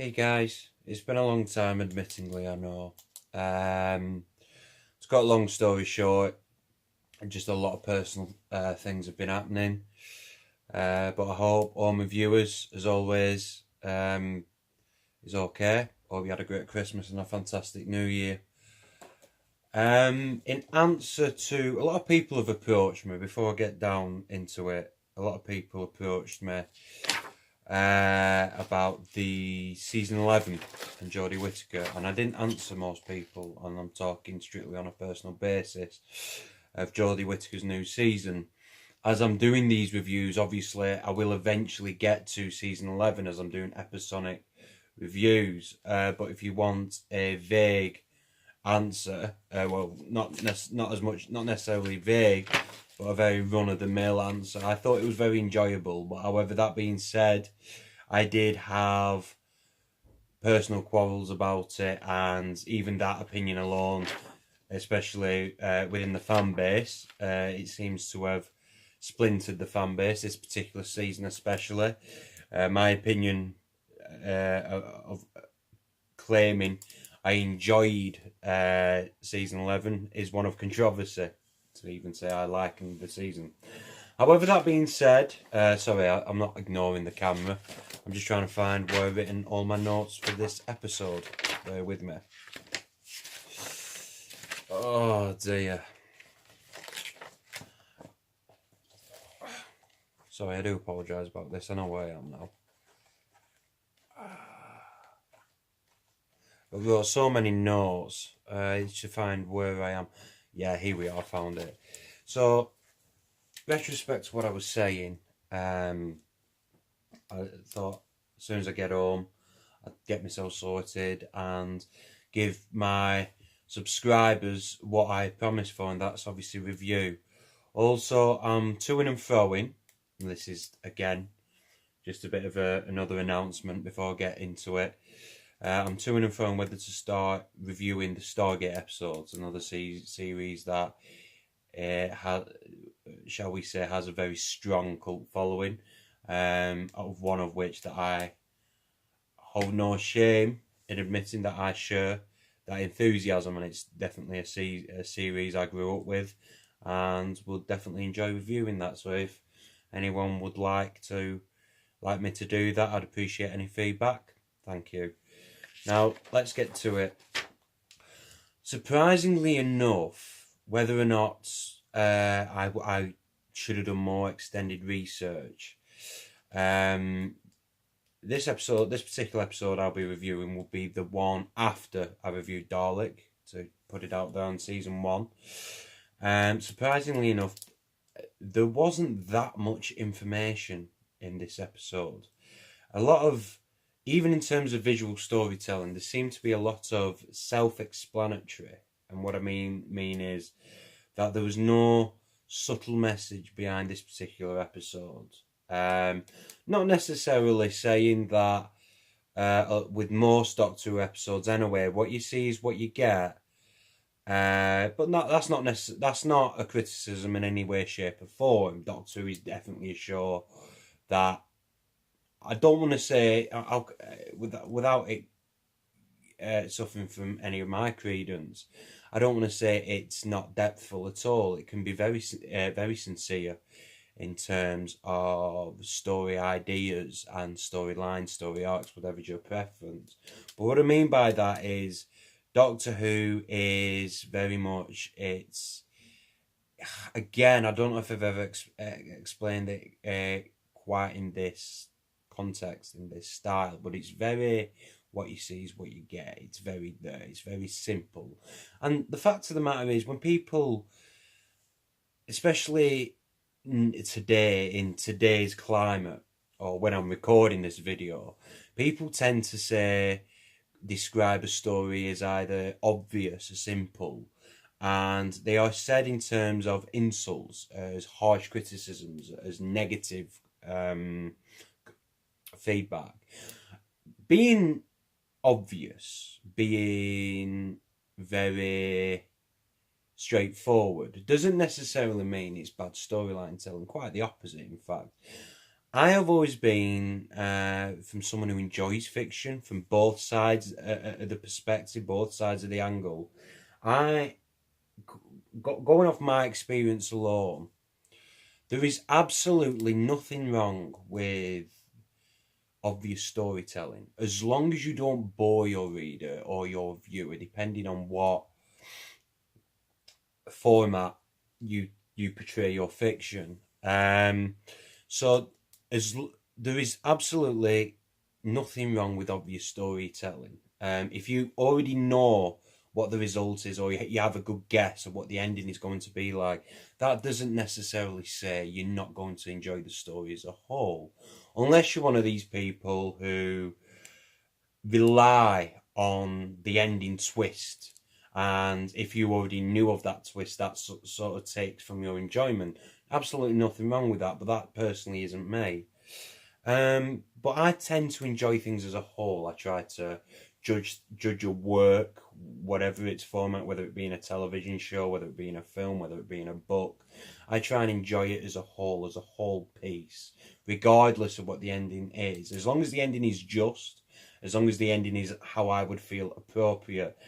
Hey guys, it's been a long time, admittingly, I know. To cut a long story short, just a lot of personal things have been happening. But I hope all my viewers, as always, is okay. Hope you had a great Christmas and a fantastic New Year. In answer to a lot of people have approached me before I get down into it. A lot of people approached me about the season 11 and Jodie Whittaker, and I didn't answer most people, and I'm talking strictly on a personal basis of Jodie Whittaker's new season. As I'm doing these reviews, obviously, I will eventually get to season 11 as I'm doing episodic reviews. But if you want a vague answer, well, not necessarily vague, but a very run-of-the-mill answer. I thought it was very enjoyable, but however, that being said, I did have personal quarrels about it, and even that opinion alone, especially within the fan base, it seems to have splintered the fan base this particular season especially. My opinion of claiming I enjoyed season 11 is one of controversy, to even say I likened the season. However, that being said, sorry, I'm not ignoring the camera. I'm just trying to find where I've written all my notes for this episode. Bear with me. Oh dear. Sorry, I do apologise about this. I know where I am now. I've got so many notes to find where I am. Yeah, here we are, I found it. So, retrospect to what I was saying, I thought as soon as I get home, I'd get myself sorted and give my subscribers what I promised for, and that's obviously review. Also, I'm to-ing and fro-ing. This is, again, just a bit of another announcement before I get into it. I'm to-ing and fro-ing whether to start reviewing the Stargate episodes, another series that has, shall we say, has a very strong cult following, of one of which that I hold no shame in admitting that I share that enthusiasm, and it's definitely a series I grew up with and would definitely enjoy reviewing that. So if anyone would like me to do that, I'd appreciate any feedback. Thank you. Now, let's get to it. Surprisingly enough, whether or not I should have done more extended research, this particular episode I'll be reviewing will be the one after I reviewed Dalek, to put it out there on season 1. Surprisingly enough, there wasn't that much information in this episode. A lot of, even in terms of visual storytelling, there seemed to be a lot of self-explanatory. And what I mean is that there was no subtle message behind this particular episode. Not necessarily saying that with most Doctor Who episodes anyway, what you see is what you get. But that's not a criticism in any way, shape or form. Doctor Who is definitely a show that I don't want to say without it suffering from any of my credence. I don't want to say it's not depthful at all. It can be very sincere in terms of story ideas and storyline, story arcs, whatever's your preference. But what I mean by that is Doctor Who is very much, it's, again, I don't know if I've ever explained it quite in this context, in this style, but it's very, what you see is what you get. It's very there, it's very simple. And the fact of the matter is, when people, especially today, in today's climate, or when I'm recording this video, people tend to describe a story as either obvious or simple, and they are said in terms of insults, as harsh criticisms, as negative feedback. Being obvious, being very straightforward, doesn't necessarily mean it's bad storyline telling. Quite the opposite, in fact. I have always been, from someone who enjoys fiction, from both sides of the perspective, both sides of the angle. I, going off my experience alone, there is absolutely nothing wrong with obvious storytelling, as long as you don't bore your reader or your viewer, depending on what format you portray your fiction. So as there is absolutely nothing wrong with obvious storytelling. If you already know what the result is, or you have a good guess of what the ending is going to be like, that doesn't necessarily say you're not going to enjoy the story as a whole, unless you're one of these people who rely on the ending twist. And if you already knew of that twist, that sort of takes from your enjoyment. Absolutely nothing wrong with that, but that personally isn't me. But I tend to enjoy things as a whole. I try to judge a work, whatever its format, whether it be in a television show, whether it be in a film, whether it be in a book. I try and enjoy it as a whole piece, regardless of what the ending is. As long as the ending is just, as long as the ending is how I would feel appropriate.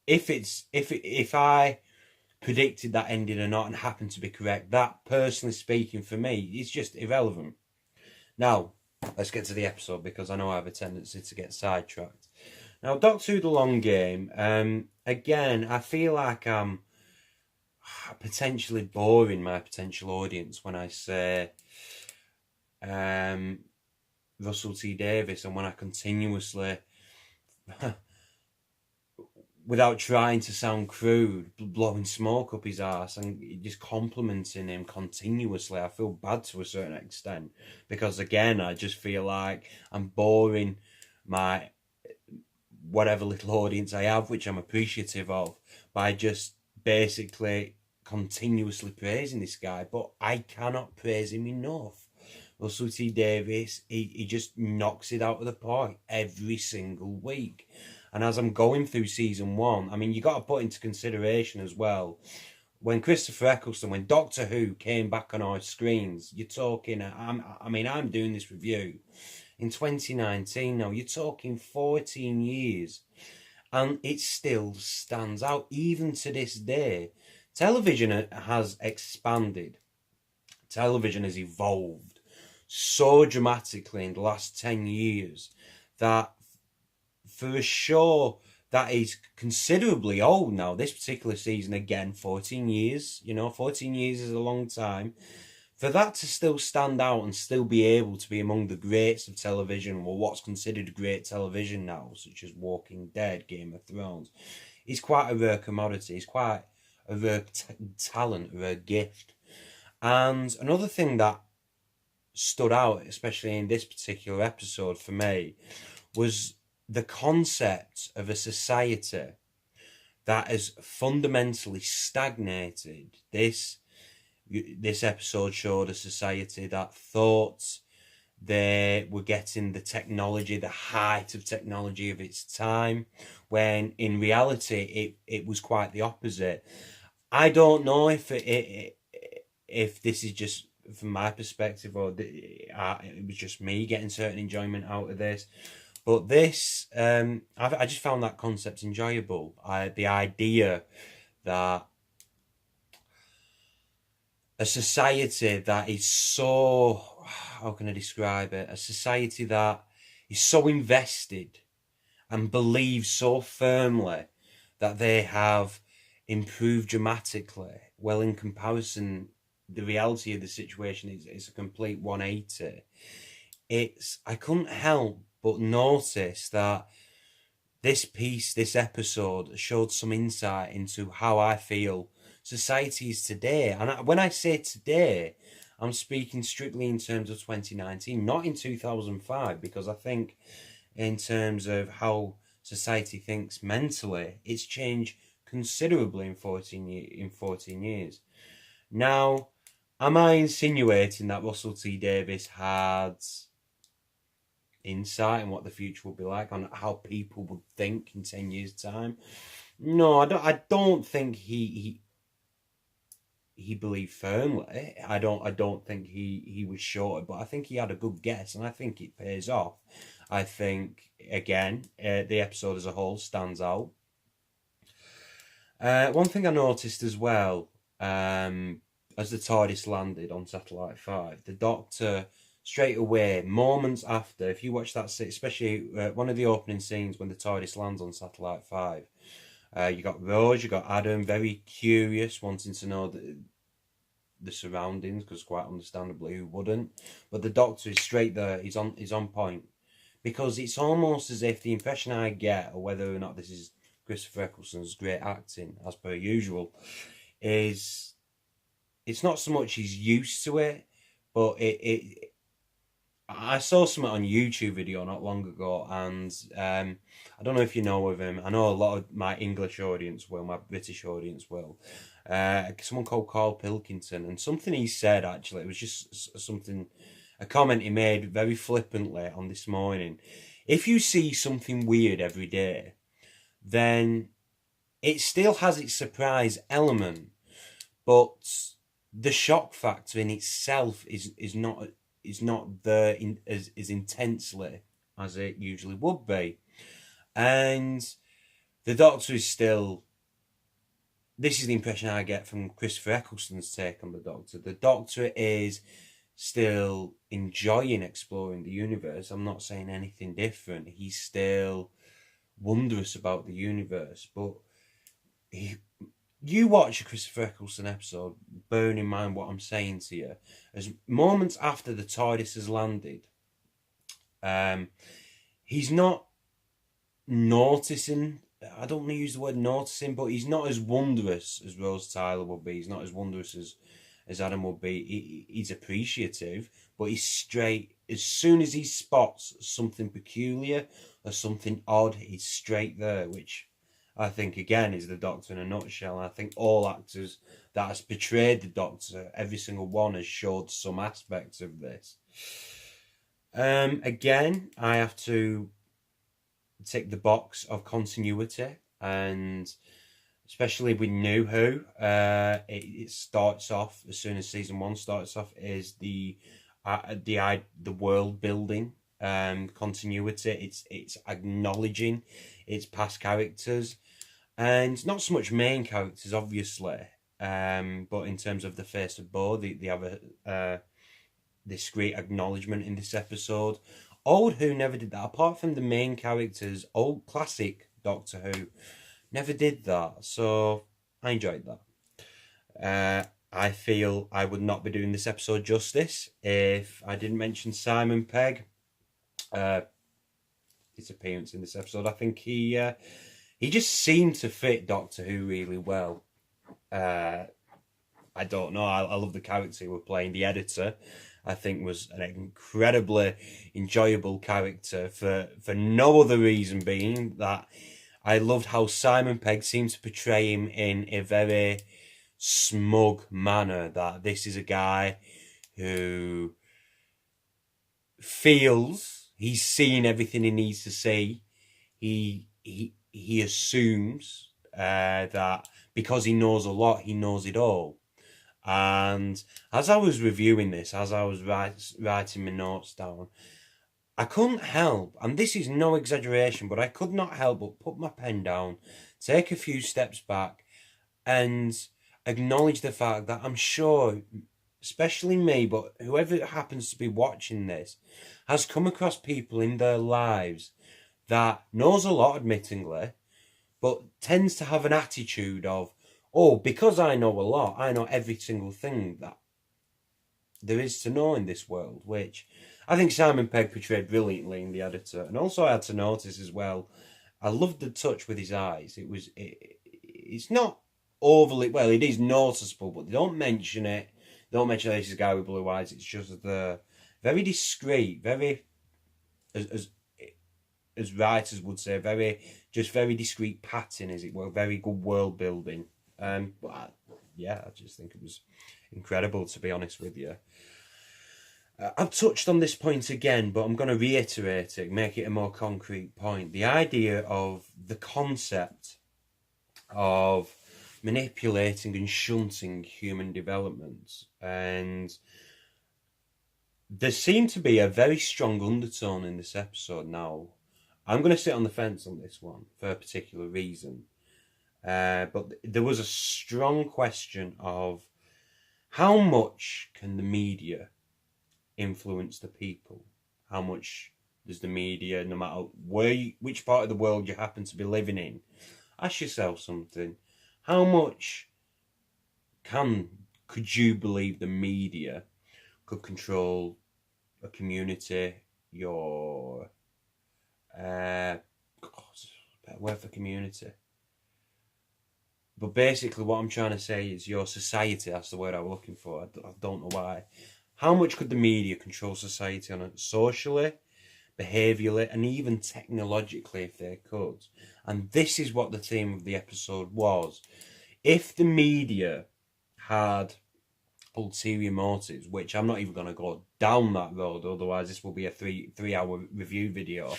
If I predicted that ending or not and happened to be correct, that personally speaking for me is just irrelevant. Now, let's get to the episode, because I know I have a tendency to get sidetracked. Now, Doctor Who The Long Game, again, I feel like I'm potentially boring my potential audience when I say Russell T Davies, and when I continuously, without trying to sound crude, blowing smoke up his arse and just complimenting him continuously. I feel bad to a certain extent, because again, I just feel like I'm boring my whatever little audience I have, which I'm appreciative of, by just basically continuously praising this guy. But I cannot praise him enough. Russell T Davies, he just knocks it out of the park every single week. And as I'm going through season 1, I mean, you got to put into consideration as well, when Christopher Eccleston, when Doctor Who came back on our screens, you're talking, I'm doing this review in 2019 now, you're talking 14 years, and it still stands out, even to this day. Television has expanded. Television has evolved so dramatically in the last 10 years that for a show that is considerably old now, this particular season, again, 14 years, 14 years is a long time. For that to still stand out and still be able to be among the greats of television, or what's considered great television now, such as Walking Dead, Game of Thrones, is quite a rare commodity. It's quite a rare talent, a rare gift. And another thing that stood out, especially in this particular episode for me, was the concept of a society that has fundamentally stagnated. This episode showed a society that thought they were getting the technology, the height of technology of its time, when in reality it was quite the opposite. I don't know if this is just from my perspective, or it was just me getting certain enjoyment out of this. But this, I just found that concept enjoyable. The idea that a society that is so, how can I describe it? A society that is so invested and believes so firmly that they have improved dramatically. Well, in comparison, the reality of the situation is a complete 180. I couldn't help but notice that this episode showed some insight into how I feel society is today. And when I say today, I'm speaking strictly in terms of 2019, not in 2005, because I think in terms of how society thinks mentally, it's changed considerably in 14 years. Now, am I insinuating that Russell T Davies had insight on what the future will be like, on how people would think in 10 years' time? No, I don't think he he believed firmly. I don't think he was short, but I think he had a good guess, and I think it pays off. I think again, the episode as a whole stands out. One thing I noticed as well, as the TARDIS landed on Satellite 5, the Doctor straight away, moments after, if you watch that, especially one of the opening scenes when the TARDIS lands on Satellite 5, you got Rose, you got Adam, very curious, wanting to know the surroundings, because quite understandably, who wouldn't? But the Doctor is straight there. He's on point, because it's almost as if the impression I get, or whether or not this is Christopher Eccleston's great acting, as per usual, is it's not so much he's used to it, but I saw something on YouTube video not long ago, and I don't know if you know of him. I know a lot of my English audience will, my British audience will. Someone called Carl Pilkington, and something he said, actually, it was just something, a comment he made very flippantly on This Morning. If you see something weird every day, then it still has its surprise element, but the shock factor in itself is not there as intensely as it usually would be. And the Doctor is still, this is the impression I get from Christopher Eccleston's take on the Doctor. The Doctor is still enjoying exploring the universe. I'm not saying anything different. He's still wondrous about the universe, but you watch a Christopher Eccleston episode, bearing in mind what I'm saying to you, as moments after the TARDIS has landed, he's not noticing, I don't want to use the word noticing, but he's not as wondrous as Rose Tyler would be. He's not as wondrous as Adam would be. He's appreciative, but he's straight. As soon as he spots something peculiar or something odd, he's straight there, which I think, again, is the Doctor in a nutshell. And I think all actors that has portrayed the Doctor, every single one has showed some aspects of this. Again, I have to tick the box of continuity, and especially with New Who, it starts off, as soon as season 1 starts off, is the world building continuity. It's acknowledging its past characters, and not so much main characters, obviously, but in terms of the Face of Bo, they have a discreet acknowledgement in this episode. Old Who never did that, apart from the main characters. Old classic Doctor Who never did that, so I enjoyed that. I feel I would not be doing this episode justice if I didn't mention Simon Pegg. His appearance in this episode, I think he just seemed to fit Doctor Who really well. I don't know, I love the character he was playing. The editor, I think, was an incredibly enjoyable character for no other reason being that I loved how Simon Pegg seemed to portray him in a very smug manner, that this is a guy who feels he's seen everything he needs to see. He assumes that because he knows a lot, he knows it all. And as I was reviewing this, as I was writing my notes down, I couldn't help, and this is no exaggeration, but I could not help but put my pen down, take a few steps back, and acknowledge the fact that I'm sure, especially me, but whoever happens to be watching this, has come across people in their lives that knows a lot, admittingly, but tends to have an attitude of, oh, because I know a lot, I know every single thing that there is to know in this world, which I think Simon Pegg portrayed brilliantly in The Editor. And also I had to notice as well, I loved the touch with his eyes. It's not overly, well, it is noticeable, but they don't mention it. They don't mention this is a guy with blue eyes. It's just the very discreet, very, as writers would say, very discreet patting, as it were, very good world building. But I just think it was incredible, to be honest with you. I've touched on this point again, but I'm going to reiterate it, make it a more concrete point. The idea of the concept of manipulating and shunting human development. And there seemed to be a very strong undertone in this episode. Now, I'm going to sit on the fence on this one for a particular reason. But there was a strong question of how much can the media influence the people? How much does the media, no matter which part of the world you happen to be living in, ask yourself something. How much could you believe the media could control a community, your better word for community? But basically what I'm trying to say is your society. That's the word I was looking for. I don't know why. How much could the media control society on it socially, behaviourally, and even technologically if they could? And this is what the theme of the episode was. If the media had ulterior motives, which I'm not even going to go down that road, otherwise this will be a three-hour review video.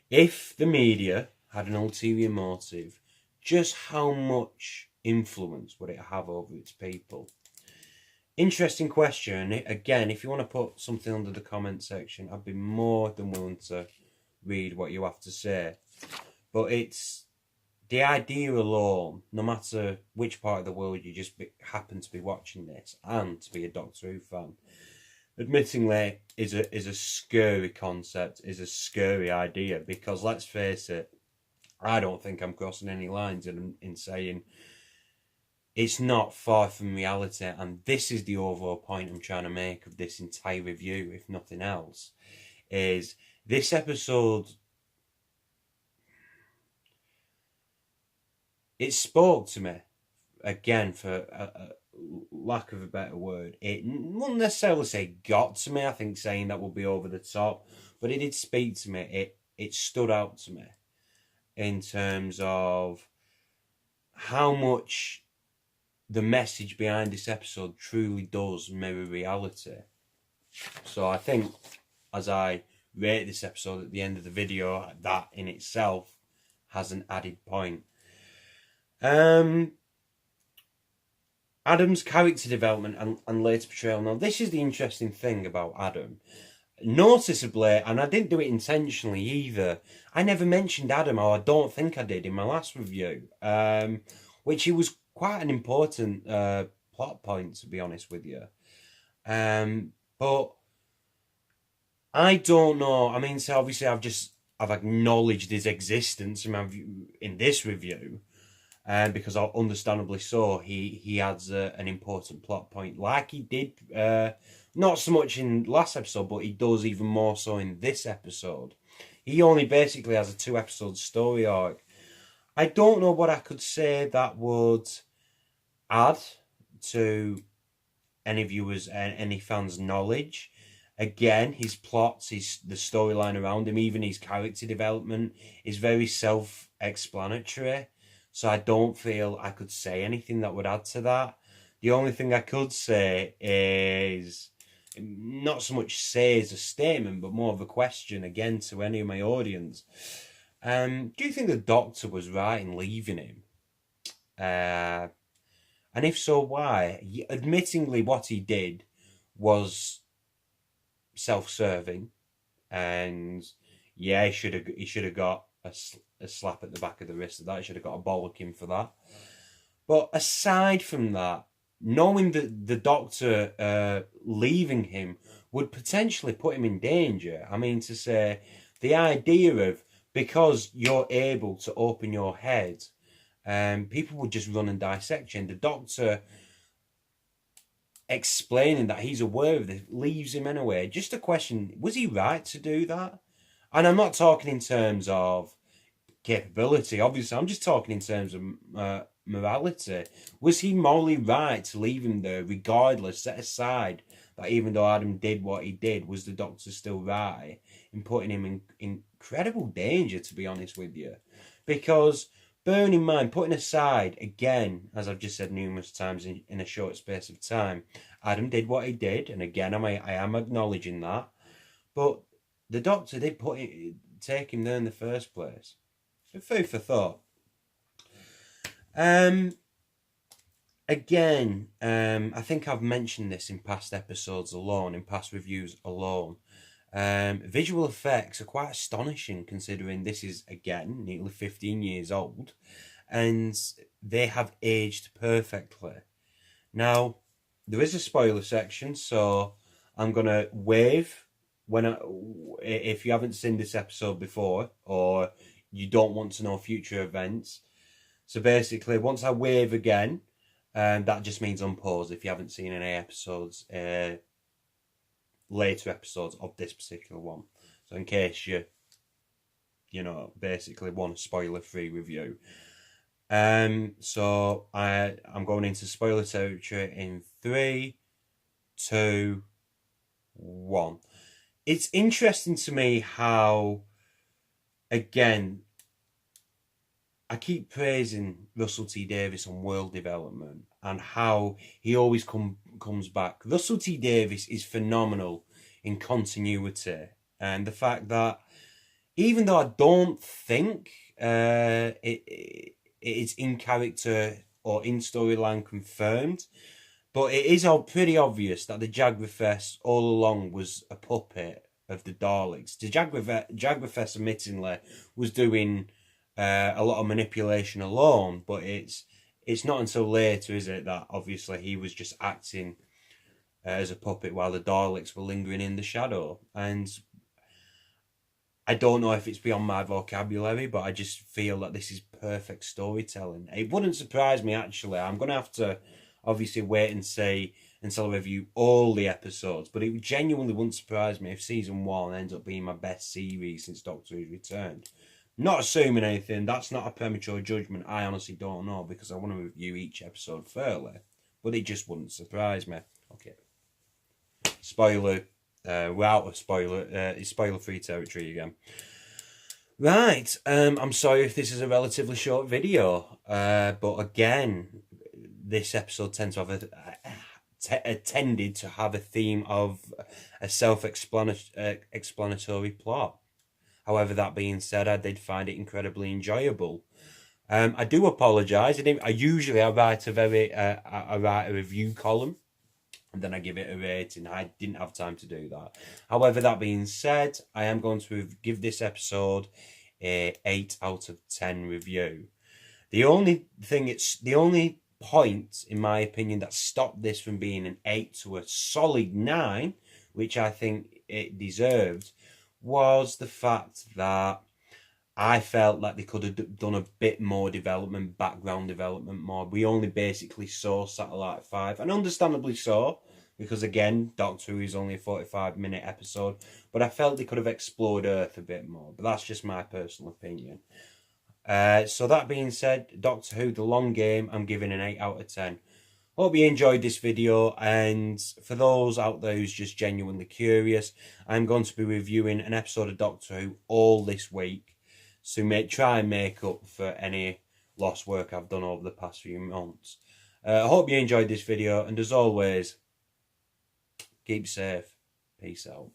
If the media had an ulterior motive, just how much influence would it have over its people? Interesting question. Again, if you want to put something under the comment section, I'd be more than willing to read what you have to say. But it's the idea alone, no matter which part of the world you just happen to be watching this, and to be a Doctor Who fan, admittingly is a scary concept, is a scary idea, because let's face it, I don't think I'm crossing any lines in saying it's not far from reality, and this is the overall point I'm trying to make of this entire review, if nothing else, is this episode, it spoke to me, again, for a lack of a better word. It wouldn't necessarily say got to me, I think saying that would be over the top, but it did speak to me, it stood out to me in terms of how much the message behind this episode truly does mirror reality. So I think as I rate this episode at the end of the video, that in itself has an added point. Adam's character development and later portrayal. Now this is the interesting thing about Adam. Noticeably, and I didn't do it intentionally either, I never mentioned Adam, or I don't think I did in my last review, which he was quite an important plot point, to be honest with you. But I don't know. I mean, so obviously I've acknowledged his existence in this review, because understandably so, he adds an important plot point, like he did, not so much in last episode, but he does even more so in this episode. He only basically has a 2-episode story arc. I don't know what I could say that would add to any viewers and any fans' knowledge. Again, his plots, the storyline around him, even his character development is very self-explanatory. So I don't feel I could say anything that would add to that. The only thing I could say is, not so much say as a statement, but more of a question again to any of my audience. Do you think the Doctor was right in leaving him? And if so, why? Admittingly, what he did was self-serving, and yeah, he should have got a slap at the back of the wrist for that. He should have got a bollocking for that. But aside from that, knowing that the Doctor leaving him would potentially put him in danger. I mean, to say, the idea of, because you're able to open your head, people would just run and dissect you. And the Doctor explaining that he's aware of this leaves him anyway. Just a question, was he right to do that? And I'm not talking in terms of capability, obviously. I'm just talking in terms of morality. Was he morally right to leave him there regardless, set aside that even though Adam did what he did, was the Doctor still right in putting him in incredible danger, to be honest with you? Because bearing in mind, putting aside, again, as I've just said numerous times in a short space of time, Adam did what he did, and again, I am acknowledging that, but the Doctor did take him there in the first place. So food for thought. Again, I think I've mentioned this in past episodes alone, in past reviews alone. Visual effects are quite astonishing considering this is, again, nearly 15 years old, and they have aged perfectly. Now, there is a spoiler section, so I'm going to wave if you haven't seen this episode before, or you don't want to know future events. So basically, once I wave again, that just means unpause if you haven't seen any episodes, later episodes of this particular one. So in case you basically want a spoiler-free review. So I'm going into spoiler territory in 3, 2, 1. It's interesting to me how, again, I keep praising Russell T Davies on world development and how he always comes back. Russell T Davies is phenomenal in continuity, and the fact that even though I don't think it is in character or in storyline confirmed, but it is all pretty obvious that the Jaguar-Fess all along was a puppet of the Daleks. The Jaguar-Fess admittingly was doing a lot of manipulation alone, but it's not until later, is it, that obviously he was just acting as a puppet while the Daleks were lingering in the shadow. And I don't know if it's beyond my vocabulary, but I just feel that this is perfect storytelling. It wouldn't surprise me, actually. I'm going to have to obviously wait and see until I review all the episodes, but it genuinely wouldn't surprise me if season 1 ends up being my best series since Doctor Who's returned. Not assuming anything, that's not a premature judgment. I honestly don't know because I want to review each episode fairly, but it just wouldn't surprise me. Okay. Spoiler. We're out of spoiler. It's spoiler-free territory again. Right. I'm sorry if this is a relatively short video, but again, this episode tends to have tended to have a theme of a self-explanatory plot. However, that being said, I did find it incredibly enjoyable. I do apologise. I usually write I write a review column, and then I give it a rating. I didn't have time to do that. However, that being said, I am going to give this episode a 8 out of 10 review. The only point, in my opinion, that stopped this from being an 8 to a solid 9, which I think it deserved, was the fact that I felt like they could have done a bit more development, background development more. We only basically saw Satellite 5, and understandably so, because again, Doctor Who is only a 45-minute episode, but I felt they could have explored Earth a bit more, but that's just my personal opinion. So that being said, Doctor Who, The Long Game, I'm giving an 8 out of 10. Hope you enjoyed this video, and for those out there who's just genuinely curious, I'm going to be reviewing an episode of Doctor Who all this week to try and make up for any lost work I've done over the past few months. I hope you enjoyed this video, and as always, keep safe. Peace out.